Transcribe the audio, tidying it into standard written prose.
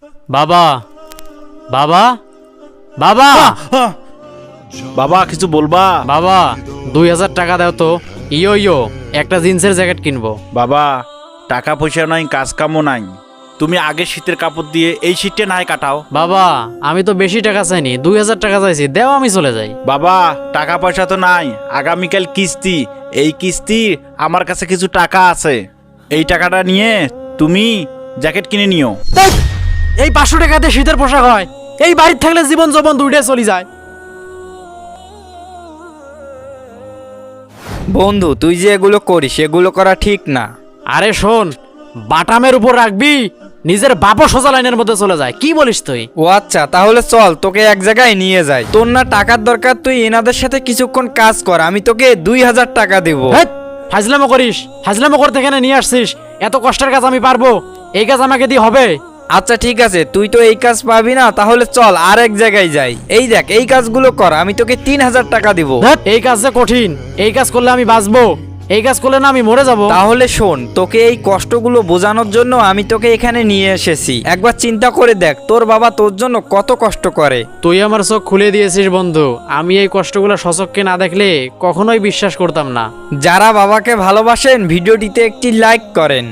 বাবা বাবা বাবা বাবা কিছু বলবা? বাবা 2000 টাকা দাও তো। ইয়ো ইয়ো একটা জিন্সের জ্যাকেট কিনবো। বাবা টাকা পয়সা নাই, কাজ কামও নাই, তুমি আগের শীতের কাপড় দিয়ে এই শীতটা নাই কাটাও। বাবা আমি তো বেশি টাকা চাইনি, 2000 টাকা চাইছি, দেও আমি চলে যাই। বাবা টাকা পয়সা তো নাই, আগামীকাল কিস্তি, এই কিস্তি আমার কাছে কিছু টাকা আছে, এই টাকাটা নিয়ে তুমি জ্যাকেট কিনে নিও। ধ্যাৎ, এই 500 টাকাতে শীতের পোশাক হয়? এই বাড়ির থাকলে জীবন যৌবন দুইটাই চলে যায়। বন্ধু তুই যে এগুলো করিস এগুলো করা ঠিক না। আরে শোন, বাটামের উপর রাখবি, নিজের বাপও সোজা লাইনের মধ্যে চলে যায়। কি বলিস তুই? ও আচ্ছা, তাহলে চল তোকে এক জায়গায় নিয়ে যাই। তোর না টাকার দরকার, তুই এনাদের সাথে কিছুক্ষণ কাজ কর, আমি তোকে 2000 টাকা দেব। ধ্যাৎ, ফাজলামো করিস, ফাজলামো করতে এখানে নিয়ে আসছিস? এত কষ্টের কাজ আমি পারবো? এই কাজ আমাকে দিয়ে হবে? আচ্ছা ঠিক আছে, তুই তো এই কাজ পাবি না, তাহলে চল আর এক জায়গায় যাই। এই দেখ এই কাজগুলো কর, আমি তোকে 3000 টাকা দিব। ধ্যাৎ, এই কাজ যে কঠিন, এই কাজ করলে আমি বাঁচবো? এই কাজ করলে না আমি মরে যাব। তাহলে শোন, তোকে এই কষ্টগুলো বোঝানোর জন্য আমি তোকে এখানে নিয়ে এসেছি। একবার চিন্তা করে দেখ তোর বাবা তোর জন্য কত কষ্ট করে। তুই আমার চোখ খুলে দিয়েছিস বন্ধু। আমি এই কষ্টগুলো সচক্ষে না দেখলে কখনোই বিশ্বাস করতাম না। যারা বাবাকে ভালোবাসেন ভিডিওটিতে একটি লাইক করেন।